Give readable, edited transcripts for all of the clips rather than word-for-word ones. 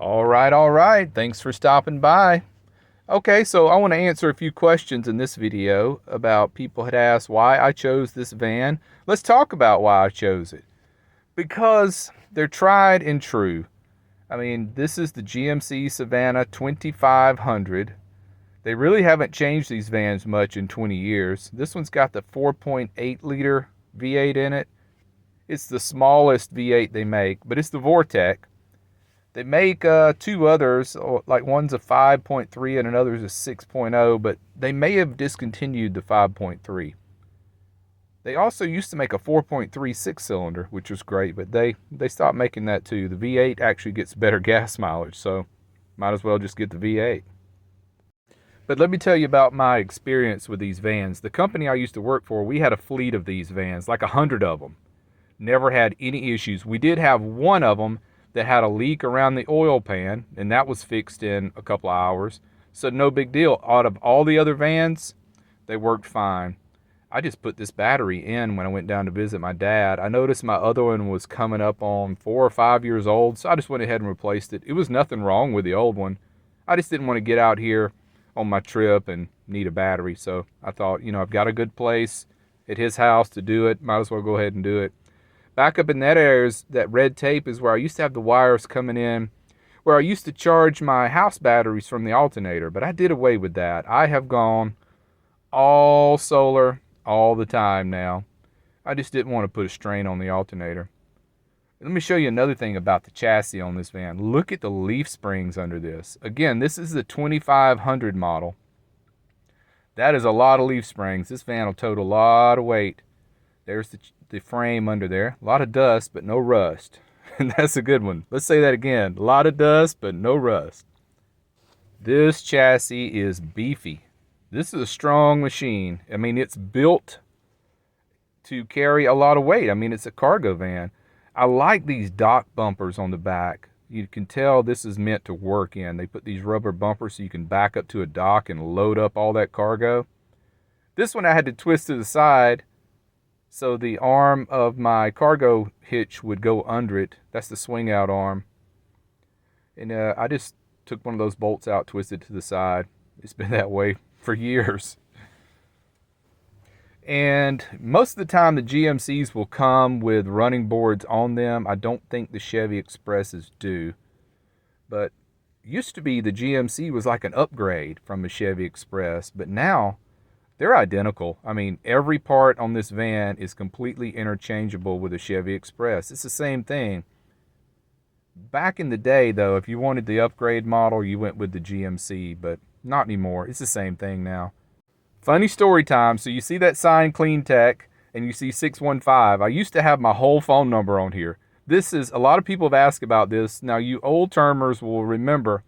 All right. Thanks for stopping by. Okay, so I want to answer a few questions in this video about people had asked why I chose this van. Let's talk about why I chose it. Because they're tried and true. I mean, this is the GMC Savannah 2500. They really haven't changed these vans much in 20 years. This one's got the 4.8 liter V8 in it. It's the smallest V8 they make, but it's the Vortec. They make two others, like one's a 5.3 and another's a 6.0, but they may have discontinued the 5.3. They also used to make a 4.3 six-cylinder, which was great, but they stopped making that too. The V8 actually gets better gas mileage, so might as well just get the V8. But let me tell you about my experience with these vans. The company I used to work for, we had a fleet of these vans, like 100 of them. Never had any issues. We did have one of them that had a leak around the oil pan, and that was fixed in a couple of hours. So no big deal. Out of all the other vans, they worked fine. I just put this battery in when I went down to visit my dad. I noticed my other one was coming up on 4 or 5 years old, so I just went ahead and replaced it. It was nothing wrong with the old one. I just didn't want to get out here on my trip and need a battery. So I thought, I've got a good place at his house to do it. Might as well go ahead and do it. Back up in that area, that red tape is where I used to have the wires coming in, where I used to charge my house batteries from the alternator, but I did away with that. I have gone all solar all the time now. I just didn't want to put a strain on the alternator. Let me show you another thing about the chassis on this van. Look at the leaf springs under this. Again, this is the 2500 model. That is a lot of leaf springs. This van will tote a lot of weight. There's the frame under there. A lot of dust, but no rust. And that's a good one. Let's say that again. A lot of dust, but no rust. This chassis is beefy. This is a strong machine. I mean, it's built to carry a lot of weight. I mean, it's a cargo van. I like these dock bumpers on the back. You can tell this is meant to work in. They put these rubber bumpers so you can back up to a dock and load up all that cargo. This one I had to twist to the side so the arm of my cargo hitch would go under it. That's the swing out arm. And I just took one of those bolts out, twisted to the side. It's been that way for years. And most of the time the GMCs will come with running boards on them. I don't think the Chevy Expresses do. But used to be the GMC was like an upgrade from the Chevy Express, but now they're identical. I mean, every part on this van is completely interchangeable with a Chevy Express. It's the same thing. Back in the day, though, if you wanted the upgrade model, you went with the GMC, but not anymore. It's the same thing now. Funny story time. So you see that sign, Clean Tech, and you see 615. I used to have my whole phone number on here. A lot of people have asked about this. Now, you old termers will remember,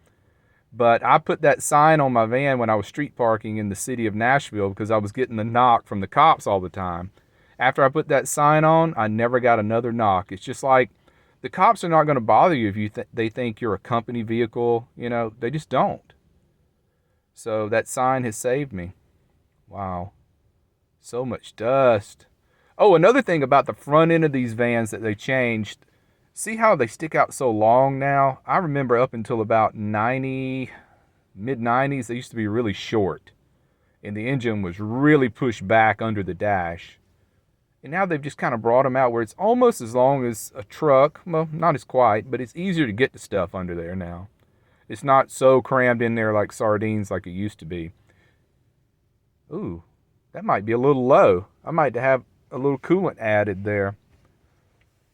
but I put that sign on my van when I was street parking in the city of Nashville because I was getting the knock from the cops all the time. After I put that sign on, I never got another knock. It's just like the cops are not going to bother you if they think you're a company vehicle. They just don't. So that sign has saved me. Wow. So much dust. Oh, another thing about the front end of these vans that they changed. See how they stick out so long now? I remember up until about mid-90s, they used to be really short. And the engine was really pushed back under the dash. And now they've just kind of brought them out where it's almost as long as a truck. Well, not as quite, but it's easier to get the stuff under there now. It's not so crammed in there like sardines like it used to be. Ooh, that might be a little low. I might have a little coolant added there.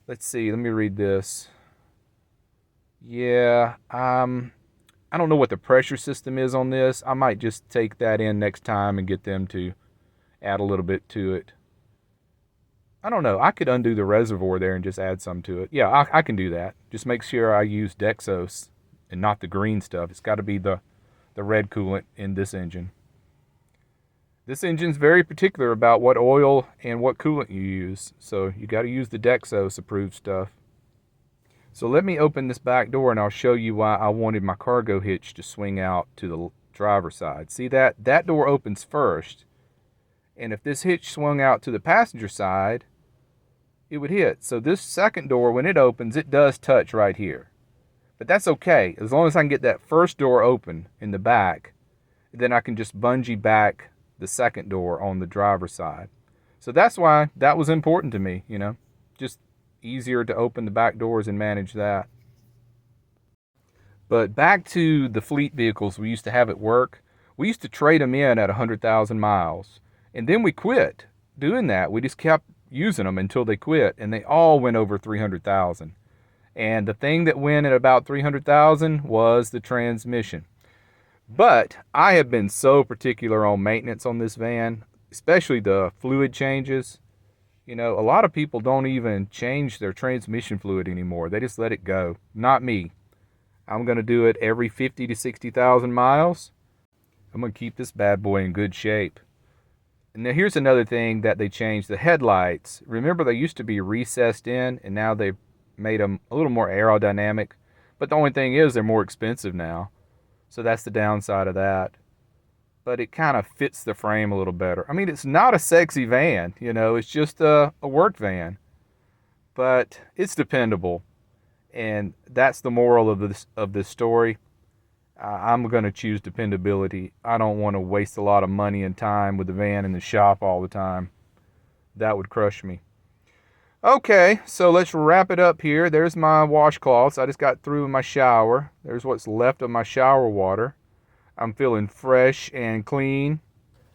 Let's see, let me read this. Yeah, I don't know what the pressure system is on this. I might just take that in next time and get them to add a little bit to it. I don't know. I could undo the reservoir there and just add some to it. Yeah, I can do that. Just make sure I use Dexos and not the green stuff. It's got to be the red coolant in this engine. This engine's very particular about what oil and what coolant you use, so you got to use the Dexos approved stuff. So let me open this back door and I'll show you why I wanted my cargo hitch to swing out to the driver's side. See that? That door opens first, and if this hitch swung out to the passenger side, it would hit. So this second door, when it opens, it does touch right here. But that's okay. As long as I can get that first door open in the back, then I can just bungee back the second door on the driver's side. So that's why that was important to me, you know. Just easier to open the back doors and manage that. But back to the fleet vehicles we used to have at work. We used to trade them in at 100,000 miles. And then we quit doing that. We just kept using them until they quit. And they all went over 300,000. And the thing that went at about 300,000 was the transmission. But I have been so particular on maintenance on this van, especially the fluid changes. You know, a lot of people don't even change their transmission fluid anymore. They just let it go. Not me. I'm going to do it every 50 to 60,000 miles. I'm going to keep this bad boy in good shape. And now here's another thing that they changed. The headlights. Remember, they used to be recessed in, and now they've made them a little more aerodynamic. But the only thing is they're more expensive now. So that's the downside of that. But it kind of fits the frame a little better. I mean, it's not a sexy van, you know. It's just a work van. But it's dependable. And that's the moral of this story. I'm going to choose dependability. I don't want to waste a lot of money and time with the van in the shop all the time. That would crush me. Okay, so let's wrap it up here. There's my washcloths. I just got through my shower. There's what's left of my shower water. I'm feeling fresh and clean.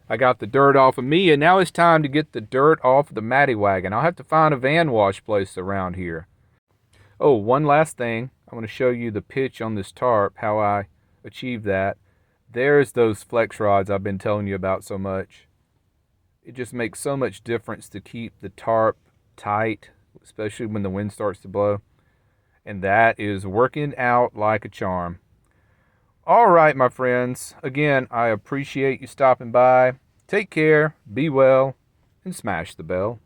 I got the dirt off of me, and now it's time to get the dirt off the Matty Wagon. I'll have to find a van wash place around here. Oh, one last thing. I want to show you the pitch on this tarp, how I achieved that. There's those flex rods I've been telling you about so much. It just makes so much difference to keep the tarp tight, especially when the wind starts to blow. And that is working out like a charm. All right, my friends. Again, I appreciate you stopping by. Take care, be well, and smash the bell.